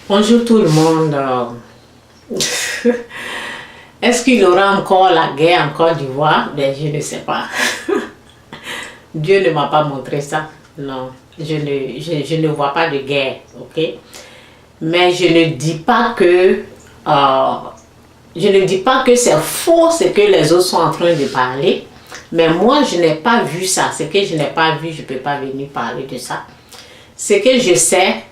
Bonjour tout le monde. Est-ce qu'il y aura encore la guerre en Côte d'Ivoire? Ben, je ne sais pas. Dieu ne m'a pas montré ça. Non, je ne vois pas de guerre, ok? Mais je ne dis pas que c'est faux ce que les autres sont en train de parler. Mais moi, je n'ai pas vu ça. Ce que je n'ai pas vu, je ne peux pas venir parler de ça. Ce que je sais,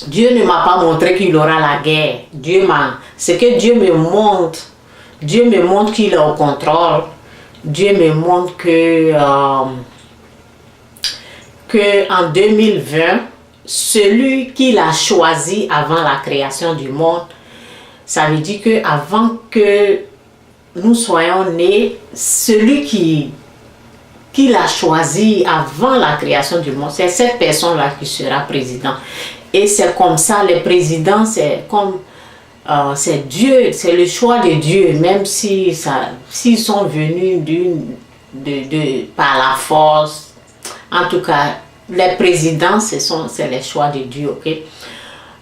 Dieu ne m'a pas montré qu'il aura la guerre. Ce que Dieu me montre qu'il est au contrôle. Dieu me montre que en 2020, celui qu'il a choisi avant la création du monde, ça veut dire que avant que nous soyons nés, celui qu'il a choisi avant la création du monde, c'est cette personne-là qui sera président. Et c'est comme ça, les présidents, c'est comme c'est Dieu, c'est le choix de Dieu, même s'ils sont venus par la force. En tout cas, les présidents, c'est les choix de Dieu, ok?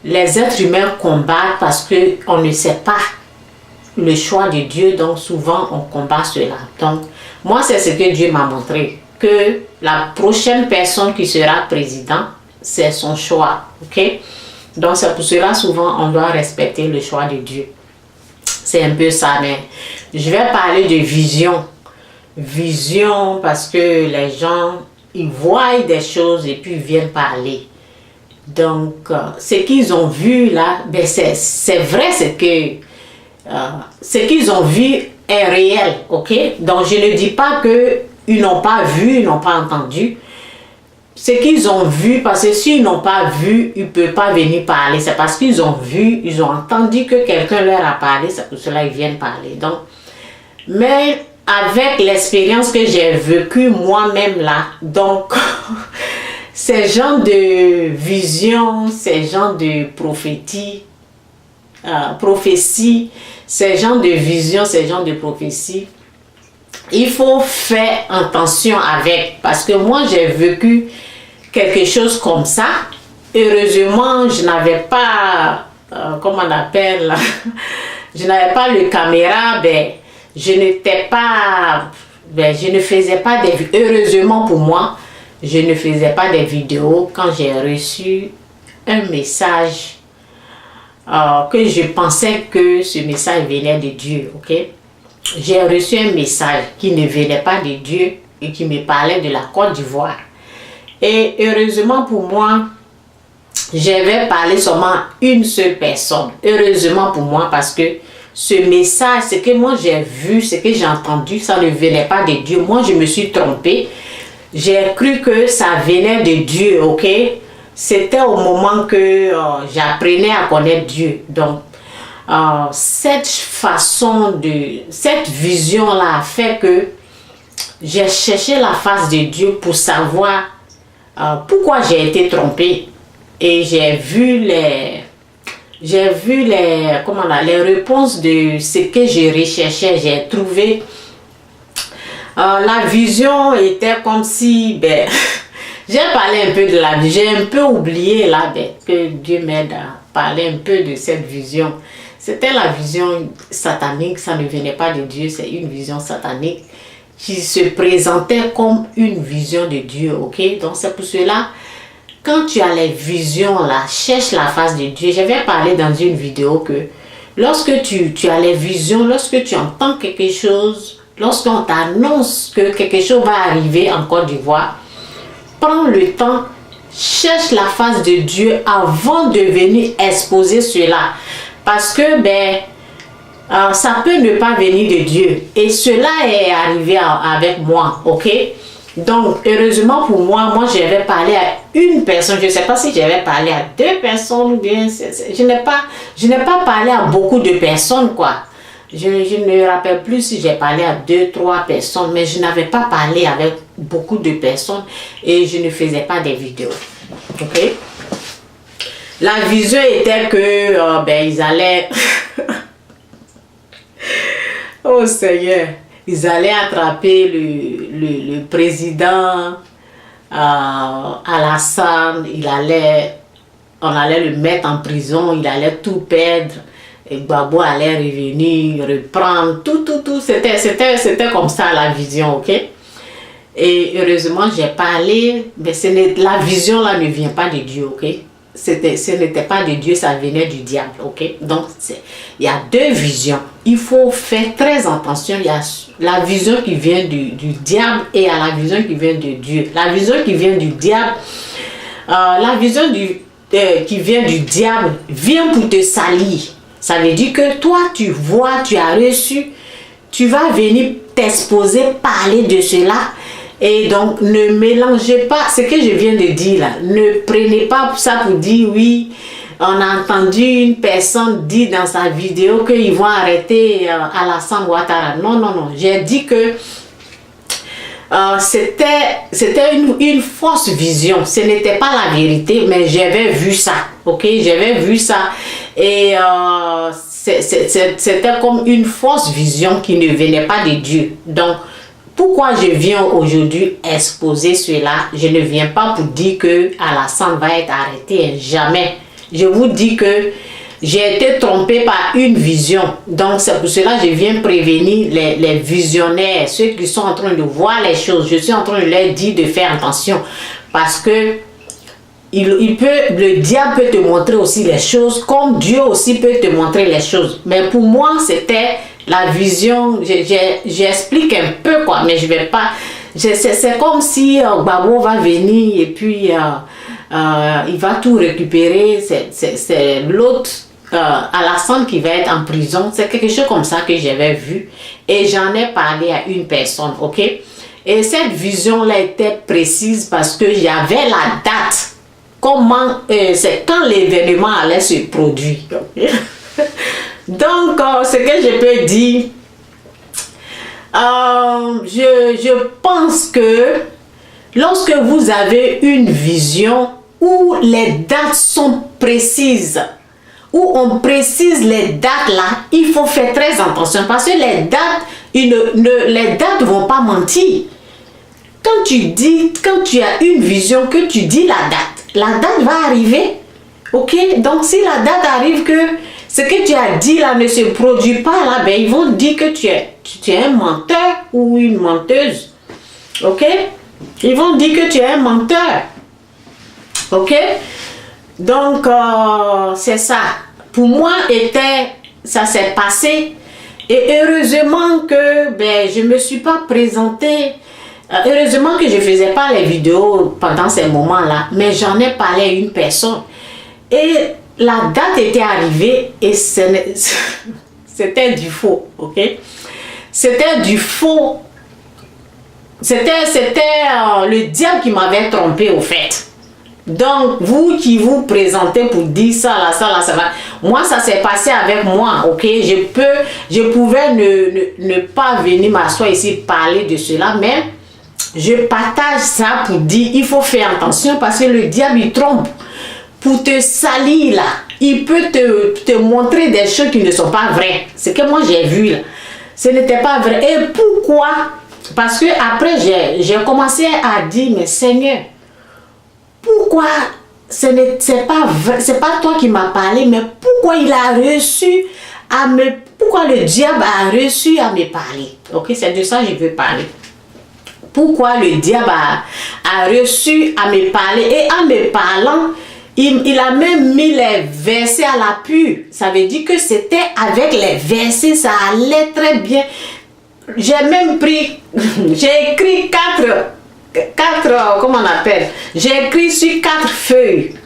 Les êtres humains combattent parce qu'on ne sait pas le choix de Dieu, donc souvent on combat cela. Donc, moi, c'est ce que Dieu m'a montré, que la prochaine personne qui sera président, c'est son choix, ok? Donc, c'est pour cela, souvent, on doit respecter le choix de Dieu. C'est un peu ça, mais je vais parler de vision. Vision, parce que les gens, ils voient des choses et puis ils viennent parler. Donc, ce qu'ils ont vu là, ben c'est vrai, ce qu'ils ont vu est réel, ok? Donc, je ne dis pas qu'ils n'ont pas vu, ils n'ont pas entendu. Ce qu'ils ont vu, parce que s'ils n'ont pas vu, ils ne peuvent pas venir parler. C'est parce qu'ils ont vu, ils ont entendu que quelqu'un leur a parlé, c'est pour cela qu'ils viennent parler. Donc, mais avec l'expérience que j'ai vécue moi-même là, donc, ces gens de vision, ces gens de prophétie, ces gens de vision, ces gens de prophétie, il faut faire attention avec, parce que moi j'ai vécu quelque chose comme ça. Heureusement, je n'avais pas, comment on appelle là, je n'avais pas le caméra, ben, je ne faisais pas des vidéos. Heureusement pour moi, je ne faisais pas des vidéos quand j'ai reçu un message que je pensais que ce message venait de Dieu, ok? J'ai reçu un message qui ne venait pas de Dieu et qui me parlait de la Côte d'Ivoire. Et heureusement pour moi, j'avais parlé seulement à une seule personne. Heureusement pour moi, parce que ce message, ce que moi j'ai vu, ce que j'ai entendu, ça ne venait pas de Dieu. Moi, je me suis trompée. J'ai cru que ça venait de Dieu, ok? C'était au moment que j'apprenais à connaître Dieu. Donc, cette vision-là a fait que j'ai cherché la face de Dieu pour savoir pourquoi j'ai été trompée. Et j'ai vu les réponses de ce que je recherchais. J'ai trouvé la vision était comme si, ben, j'ai parlé un peu de la vision, j'ai un peu oublié là, ben, que Dieu m'aide à parler un peu de cette vision. C'était la vision satanique, ça ne venait pas de Dieu, c'est une vision satanique qui se présentait comme une vision de Dieu, ok? Donc c'est pour cela, quand tu as les visions là, cherche la face de Dieu. J'avais parlé dans une vidéo que lorsque tu as les visions, lorsque tu entends quelque chose, lorsqu'on t'annonce que quelque chose va arriver en Côte d'Ivoire, prends le temps, cherche la face de Dieu avant de venir exposer cela. Parce que ça peut ne pas venir de Dieu. Et cela est arrivé avec moi, ok? Donc, heureusement pour moi, j'avais parlé à une personne. Je ne sais pas si j'avais parlé à deux personnes ou bien... Je n'ai pas parlé à beaucoup de personnes, quoi. Je ne me rappelle plus si j'ai parlé à 2-3 personnes, mais je n'avais pas parlé avec beaucoup de personnes et je ne faisais pas des vidéos. Ok? La vision était que ils allaient... Oh Seigneur! Ils allaient attraper le président Alassane. Il allait on allait le mettre en prison, il allait tout perdre. Et Gbagbo allait revenir, reprendre, tout. C'était comme ça la vision, ok? Et heureusement, j'ai parlé, mais la vision là ne vient pas de Dieu, ok? Ce n'était pas de Dieu, ça venait du diable, ok? Donc, il y a deux visions. Il faut faire très attention. Il y a la vision qui vient du diable et à la vision qui vient de Dieu. La vision qui vient du diable, qui vient du diable vient pour te salir. Ça veut dire que toi, tu vois, tu as reçu, tu vas venir t'exposer, parler de cela. Et donc, ne mélangez pas ce que je viens de dire là. Ne prenez pas ça pour dire oui. On a entendu une personne dire dans sa vidéo qu'ils vont arrêter Alassane Ouattara. Non. J'ai dit que c'était une fausse vision. Ce n'était pas la vérité, mais j'avais vu ça. Ok, j'avais vu ça. Et c'était comme une fausse vision qui ne venait pas de Dieu. Donc, pourquoi je viens aujourd'hui exposer cela? Je ne viens pas pour dire que Alassane va être arrêté. Jamais. Je vous dis que j'ai été trompé par une vision. Donc, c'est pour cela que je viens prévenir les visionnaires, ceux qui sont en train de voir les choses. Je suis en train de leur dire de faire attention. Parce que le diable peut te montrer aussi les choses, comme Dieu aussi peut te montrer les choses. Mais pour moi, c'était la vision. J'explique un peu quoi, mais je vais pas. C'est comme si Gbagbo va venir et puis il va tout récupérer. C'est l'autre Alassane qui va être en prison. C'est quelque chose comme ça que j'avais vu et j'en ai parlé à une personne, ok? Et cette vision-là était précise parce que j'avais la date. Comment c'est quand l'événement allait se produire. Donc, ce que je peux dire, je pense que lorsque vous avez une vision où les dates sont précises, où on précise les dates là, il faut faire très attention parce que les dates, les dates ne vont pas mentir. Quand tu as une vision, que tu dis la date va arriver. Ok? Donc, si la date arrive que ce que tu as dit là ne se produit pas là, ben, ils vont dire que tu es un menteur ou une menteuse. Ok? Ils vont dire que tu es un menteur. Ok? Donc, c'est ça. Pour moi, ça s'est passé. Et heureusement que je ne me suis pas présentée. Heureusement que je ne faisais pas les vidéos pendant ces moments-là, mais j'en ai parlé à une personne. Et la date était arrivée et c'était du faux, ok? C'était du faux. C'était le diable qui m'avait trompé au fait. Donc, vous qui vous présentez pour dire ça va. Moi, ça s'est passé avec moi, ok? Je pouvais ne pas venir m'asseoir ici parler de cela, mais je partage ça pour dire il faut faire attention parce que le diable il trompe pour te salir là. Il peut te montrer des choses qui ne sont pas vraies. Ce que moi j'ai vu là, ce n'était pas vrai. Et pourquoi? Parce que après j'ai commencé à dire mais Seigneur, pourquoi c'est pas vrai, c'est pas toi qui m'as parlé, mais pourquoi il a reçu pourquoi le diable a reçu à me parler? Ok, c'est de ça que je veux parler. Pourquoi le diable a reçu à me parler et en me parlant, il a même mis les versets à l'appui. Ça veut dire que c'était avec les versets, ça allait très bien. J'ai même j'ai écrit quatre, comment on appelle? J'ai écrit sur 4 feuilles.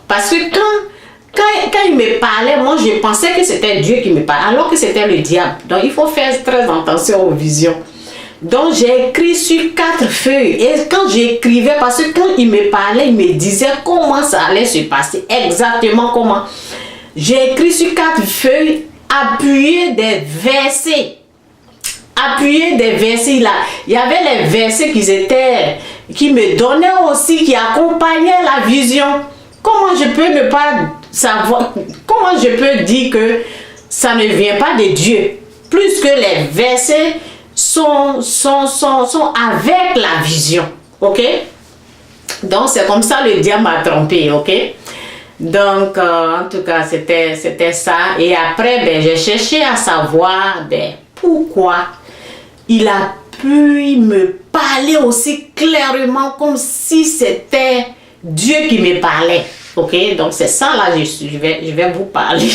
Parce que quand il me parlait, moi je pensais que c'était Dieu qui me parlait, alors que c'était le diable. Donc il faut faire très attention aux visions. Donc j'ai écrit sur 4 feuilles et quand j'écrivais, parce que quand il me parlait, il me disait comment ça allait se passer, exactement comment. J'ai écrit sur 4 feuilles, appuyé des versets. Appuyé des versets là. Il y avait les versets qui me donnaient aussi, qui accompagnaient la vision. Comment je peux ne pas savoir, comment je peux dire que ça ne vient pas de Dieu, plus que les versets sont avec la vision, ok? Donc c'est comme ça le diable m'a trompé, ok? Donc, en tout cas, c'était ça. Et après, ben, j'ai cherché à savoir ben, pourquoi il a pu me parler aussi clairement comme si c'était Dieu qui me parlait. Ok, donc c'est ça là, je vais vous parler.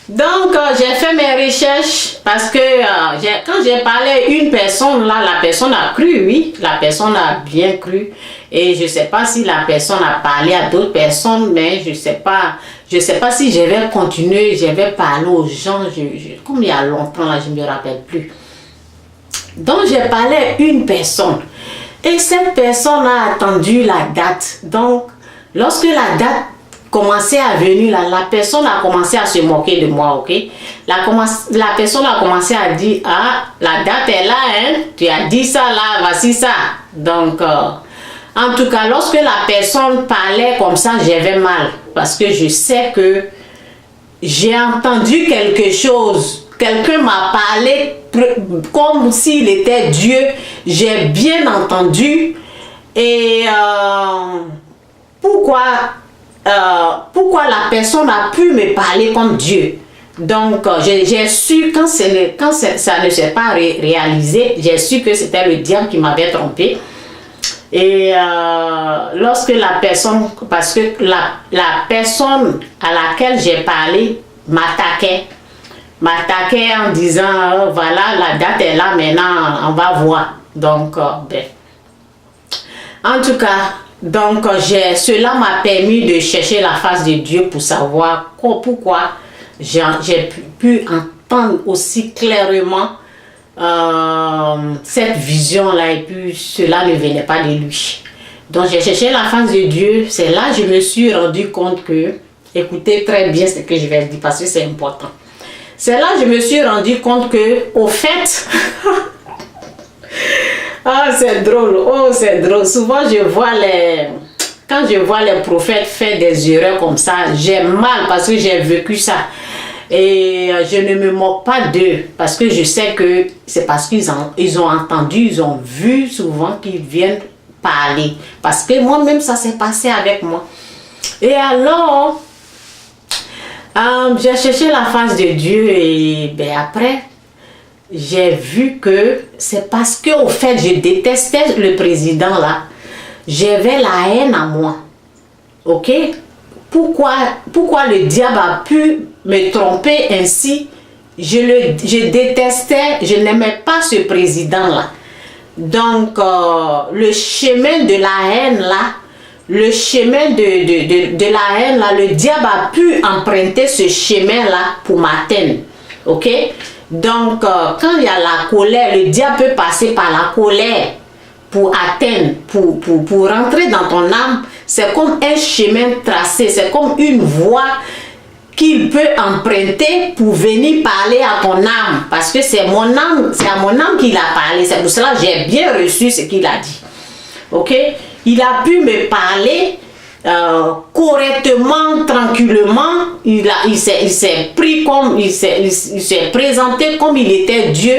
Donc, j'ai fait mes recherches parce que quand j'ai parlé à une personne, là, la personne a cru, oui, la personne a bien cru. Et je ne sais pas si la personne a parlé à d'autres personnes, mais je ne sais pas si je vais continuer, je vais parler aux gens, comme il y a longtemps, là, je ne me rappelle plus. Donc, j'ai parlé à une personne. Et cette personne a attendu la date. Donc, lorsque la date commençait à venir, là, la personne a commencé à se moquer de moi, ok? La personne a commencé à dire, ah, la date est là, hein? Tu as dit ça là, voici ça. Donc, en tout cas, lorsque la personne parlait comme ça, j'avais mal. Parce que je sais que j'ai entendu quelque chose. Quelqu'un m'a parlé comme s'il était Dieu. J'ai bien entendu. Et pourquoi la personne a pu me parler comme Dieu? Donc, j'ai su, quand ça ne s'est pas réalisé, j'ai su que c'était le diable qui m'avait trompé. Et lorsque la personne, parce que la personne à laquelle j'ai parlé m'attaquait en disant, voilà, la date est là, maintenant, on va voir. Donc, ben. En tout cas, donc, cela m'a permis de chercher la face de Dieu pour savoir pourquoi j'ai pu entendre aussi clairement cette vision-là, et puis cela ne venait pas de lui. Donc, j'ai cherché la face de Dieu. C'est là que je me suis rendu compte que, écoutez très bien ce que je vais dire parce que c'est important. C'est là que je me suis rendu compte que, au fait, ah, c'est drôle, oh, c'est drôle. Souvent, quand je vois les prophètes faire des erreurs comme ça, j'ai mal parce que j'ai vécu ça. Et je ne me moque pas d'eux parce que je sais que c'est parce qu'ils ont entendu, ils ont vu souvent qu'ils viennent parler. Parce que moi-même, ça s'est passé avec moi. Et alors, j'ai cherché la face de Dieu et ben, après, j'ai vu que c'est parce que au fait, je détestais le président là. J'avais la haine à moi. Ok? Pourquoi le diable a pu me tromper ainsi? Je détestais, je n'aimais pas ce président-là. Donc, le chemin de la haine là, le diable a pu emprunter ce chemin-là pour m'atteindre. Ok? Donc, quand il y a la colère, le diable peut passer par la colère pour atteindre, pour rentrer dans ton âme. C'est comme un chemin tracé, c'est comme une voie qu'il peut emprunter pour venir parler à ton âme. Parce que c'est mon âme, c'est à mon âme qu'il a parlé. C'est pour cela que j'ai bien reçu ce qu'il a dit. Ok? Il a pu me parler correctement, tranquillement. Il s'est pris comme, il s'est présenté comme il était Dieu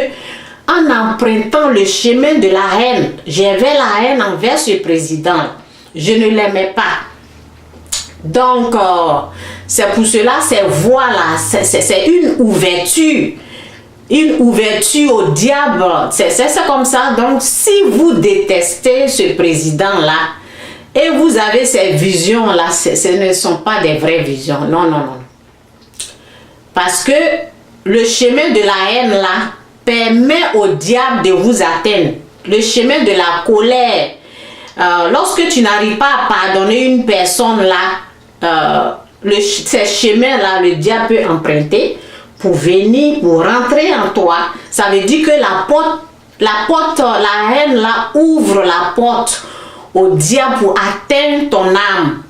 en empruntant le chemin de la haine. J'avais la haine envers ce président. Je ne l'aimais pas. Donc, c'est pour cela, ces voies-là, c'est une ouverture. Une ouverture au diable. C'est comme ça. Donc, si vous détestez ce président-là, et vous avez ces visions-là, ce ne sont pas des vraies visions. Non, non, non. Parce que le chemin de la haine-là permet au diable de vous atteindre. Le chemin de la colère. Lorsque tu n'arrives pas à pardonner une personne là, ces chemins-là, le diable peut emprunter pour venir, pour rentrer en toi. Ça veut dire que la haine là ouvre la porte au diable pour atteindre ton âme.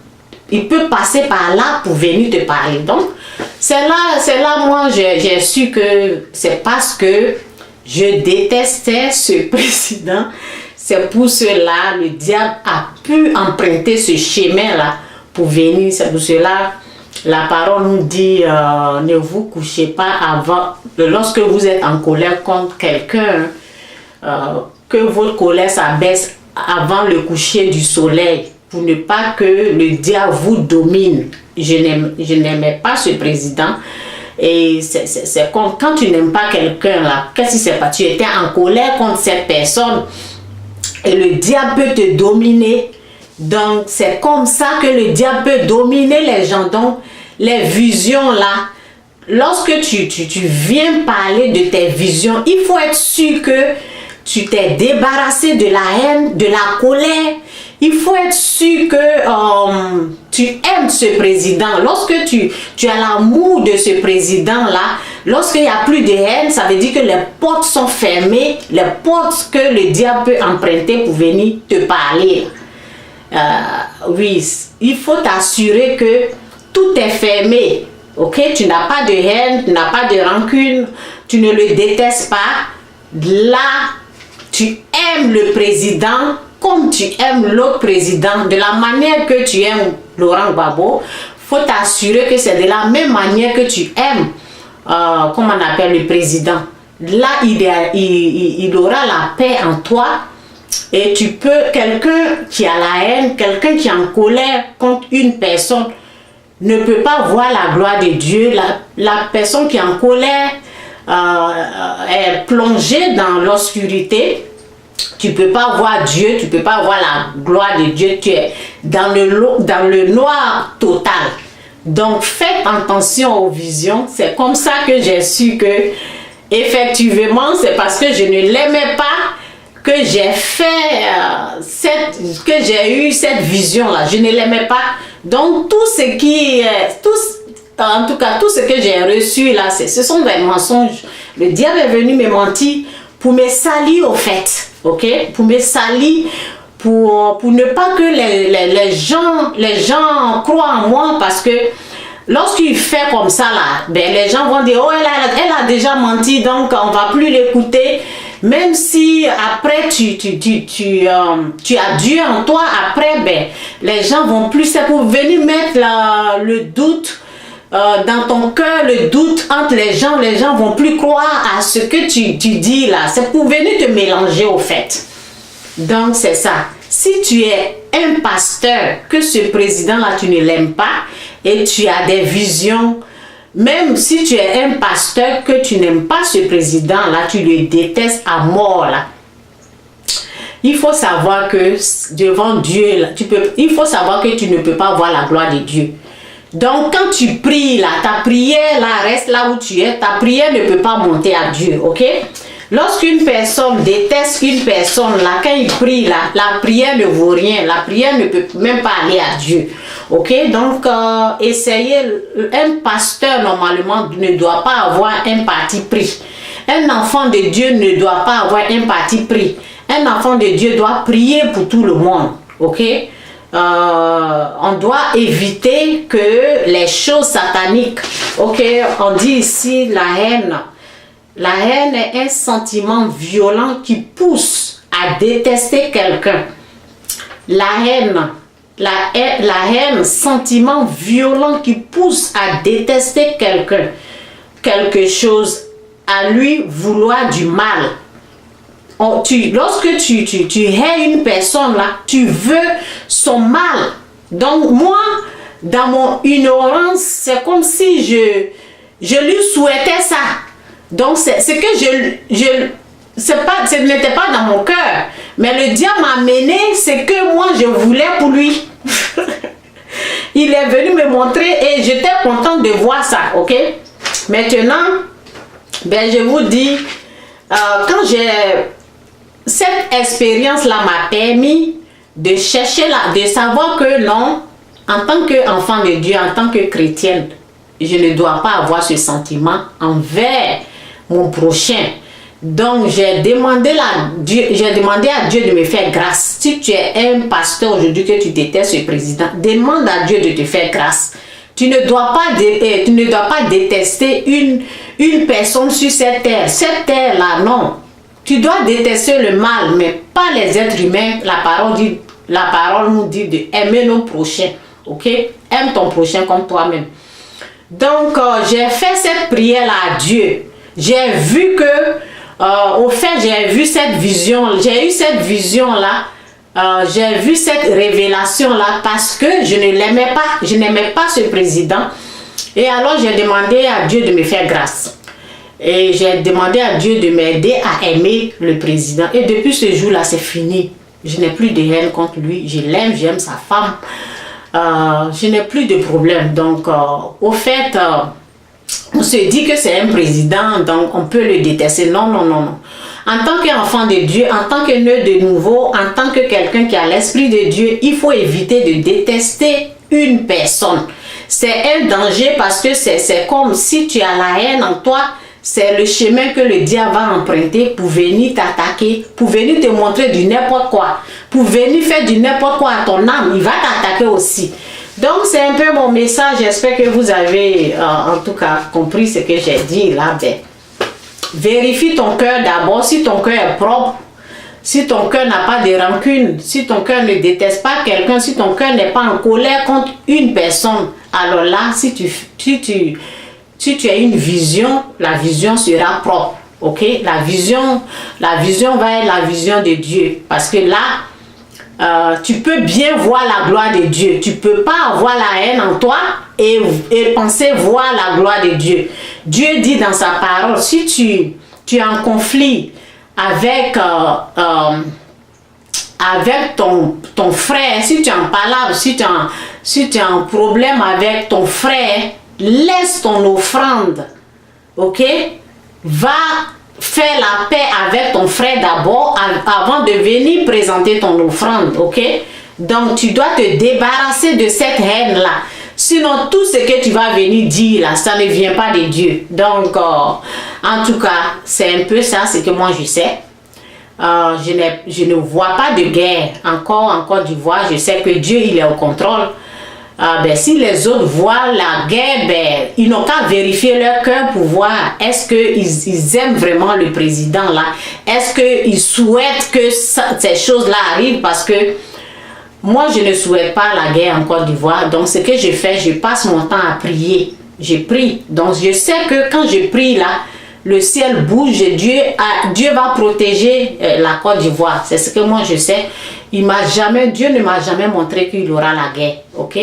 Il peut passer par là pour venir te parler. Donc, c'est là moi j'ai su que c'est parce que je détestais ce président. C'est pour cela le diable a pu emprunter ce chemin-là pour venir. C'est pour cela la parole nous dit ne vous couchez pas avant. Lorsque vous êtes en colère contre quelqu'un, que votre colère s'abaisse avant le coucher du soleil. pour ne pas que le diable vous domine. Je n'aimais pas ce président. Et c'est comme quand tu n'aimes pas quelqu'un là, qu'est-ce qui s'est passé? Tu étais en colère contre cette personne et le diable peut te dominer. Donc c'est comme ça que le diable peut dominer les gens. Donc les visions là, lorsque tu viens parler de tes visions, il faut être sûr que tu t'es débarrassé de la haine, de la colère. Il faut être sûr que tu aimes ce président. Lorsque tu as l'amour de ce président-là, lorsqu'il n'y a plus de haine, ça veut dire que les portes sont fermées, les portes que le diable peut emprunter pour venir te parler. Oui, il faut t'assurer que tout est fermé. Ok, tu n'as pas de haine, tu n'as pas de rancune, tu ne le détestes pas. Là, tu aimes le président comme tu aimes l'autre président, de la manière que tu aimes Laurent Gbagbo. Il faut t'assurer que c'est de la même manière que tu aimes, comment on appelle le président. Là, il aura la paix en toi. Et tu peux, quelqu'un qui a la haine, quelqu'un qui est en colère contre une personne, ne peut pas voir la gloire de Dieu. La personne qui est en colère est plongée dans l'obscurité. Tu ne peux pas voir Dieu, tu ne peux pas voir la gloire de Dieu. Tu es dans le noir total. Donc faites attention aux visions. C'est comme ça que j'ai su que effectivement c'est parce que je ne l'aimais pas que j'ai fait que j'ai eu cette vision là. Je ne l'aimais pas. Donc tout ce que j'ai reçu là, ce sont des mensonges. Le diable est venu me mentir pour me salir au fait, ok, pour me salir, pour ne pas que les gens croient en moi, parce que lorsqu'il fait comme ça là, ben les gens vont dire oh elle a déjà menti, donc on va plus l'écouter. Même si après tu as Dieu en toi, après ben les gens vont plus, c'est pour venir mettre le doute dans ton cœur, le doute entre les gens vont plus croire à ce que tu dis là, c'est pour venir te mélanger au fait. Donc c'est ça. Si tu es un pasteur, que ce président là tu ne l'aimes pas et tu as des visions, même si tu es un pasteur que tu n'aimes pas ce président là, tu le détestes à mort là, il faut savoir que devant Dieu là, il faut savoir que tu ne peux pas voir la gloire de Dieu. Donc quand tu pries là, ta prière là reste là où tu es, ta prière ne peut pas monter à Dieu, ok? Lorsqu'une personne déteste une personne là, quand il prie là, la prière ne vaut rien, la prière ne peut même pas aller à Dieu, ok? Donc essayez, un pasteur normalement ne doit pas avoir un parti pris. Un enfant de Dieu ne doit pas avoir un parti pris. Un enfant de Dieu doit prier pour tout le monde, ok? On doit éviter que les choses sataniques, ok, on dit ici la haine. La haine est un sentiment violent qui pousse à détester quelqu'un. La haine, sentiment violent qui pousse à détester quelqu'un, quelque chose, à lui vouloir du mal. Lorsque tu hais une personne là, tu veux son mal. Donc moi, dans mon ignorance, c'est comme si je lui souhaitais ça. Donc ce n'était pas dans mon cœur, mais le diable m'a mené ce que moi je voulais pour lui. Il est venu me montrer et j'étais contente de voir ça, ok? Maintenant, ben je vous dis, quand j'ai cette expérience-là m'a permis de chercher de savoir que non, en tant qu'enfant de Dieu, en tant que chrétienne, je ne dois pas avoir ce sentiment envers mon prochain. Donc j'ai demandé à Dieu de me faire grâce. Si tu es un pasteur aujourd'hui que tu détestes ce président, demande à Dieu de te faire grâce. Tu ne dois pas détester une personne sur cette terre. Cette terre-là, non. Tu dois détester le mal, mais pas les êtres humains. La parole nous dit d'aimer nos prochains. Ok? Aime ton prochain comme toi-même. Donc, j'ai fait cette prière-là à Dieu. J'ai vu que, au fait, j'ai vu cette vision. J'ai eu cette vision-là j'ai vu cette révélation-là parce que je ne l'aimais pas. Je n'aimais pas ce président. Et alors, j'ai demandé à Dieu de me faire grâce. Et j'ai demandé à Dieu de m'aider à aimer le président. Et depuis ce jour-là, c'est fini. Je n'ai plus de haine contre lui. Je l'aime, j'aime sa femme. Je n'ai plus de problème. Donc, au fait, on se dit que c'est un président, donc on peut le détester. Non, non, non, non. En tant qu'enfant de Dieu, en tant que né de nouveau, en tant que quelqu'un qui a l'esprit de Dieu, il faut éviter de détester une personne. C'est un danger parce que c'est comme si tu as la haine en toi. C'est le chemin que le diable va emprunter pour venir t'attaquer, pour venir te montrer du n'importe quoi, pour venir faire du n'importe quoi à ton âme. Il va t'attaquer aussi. Donc c'est un peu mon message. J'espère que vous avez en tout cas compris ce que j'ai dit là. Ben, vérifie ton cœur d'abord. Si ton cœur est propre, si ton cœur n'a pas de rancune, si ton cœur ne déteste pas quelqu'un, si ton cœur n'est pas en colère contre une personne, alors là, si tu as une vision, la vision sera propre. Ok? La vision va être la vision de Dieu. Parce que là, tu peux bien voir la gloire de Dieu. Tu ne peux pas avoir la haine en toi et penser voir la gloire de Dieu. Dieu dit dans sa parole, si tu es en conflit avec ton frère, si tu es en palabre, si tu as un problème avec ton frère, laisse ton offrande, ok? Va faire la paix avec ton frère d'abord avant de venir présenter ton offrande, ok? Donc tu dois te débarrasser de cette haine-là. Sinon tout ce que tu vas venir dire là, ça ne vient pas de Dieu. Donc en tout cas, c'est un peu ça, ce que moi je sais. Je ne vois pas de guerre encore en Côte d'Ivoire. Je sais que Dieu il est au contrôle. Ben, si les autres voient la guerre, ben, ils n'ont qu'à vérifier leur cœur pour voir est-ce qu'ils aiment vraiment le président là. Est-ce qu'ils souhaitent que ces choses-là arrivent, parce que moi je ne souhaite pas la guerre en Côte d'Ivoire. Donc ce que je fais, je passe mon temps à prier. Je prie. Donc je sais que quand je prie là, le ciel bouge et Dieu va protéger la Côte d'Ivoire. C'est ce que moi je sais. Dieu ne m'a jamais montré qu'il y aura la guerre. Ok?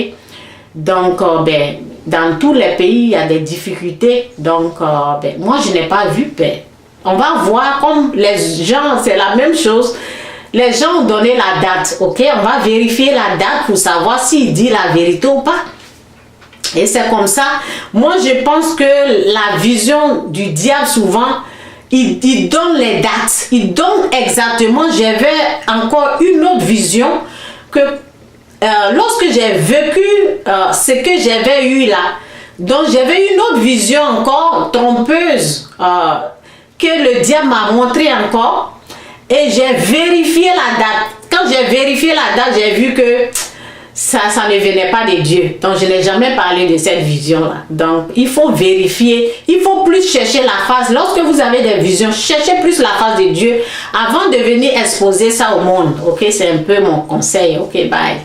Donc, ben, dans tous les pays, il y a des difficultés. Donc, ben, moi, je n'ai pas vu. Ben, on va voir comme les gens, c'est la même chose. Les gens ont donné la date. Ok? On va vérifier la date pour savoir s'il dit la vérité ou pas. Et c'est comme ça. Moi, je pense que la vision du diable, souvent, il donne les dates. Il donne exactement. J'avais encore une autre vision que lorsque j'ai vécu ce que j'avais eu là. Donc, j'avais une autre vision encore trompeuse que le diable m'a montré encore. Et j'ai vérifié la date. Quand j'ai vérifié la date, j'ai vu que ça ne venait pas de Dieu. Donc, je n'ai jamais parlé de cette vision-là. Donc, il faut vérifier. Il faut plus chercher la face. Lorsque vous avez des visions, cherchez plus la face de Dieu avant de venir exposer ça au monde. Ok, c'est un peu mon conseil. Ok, bye.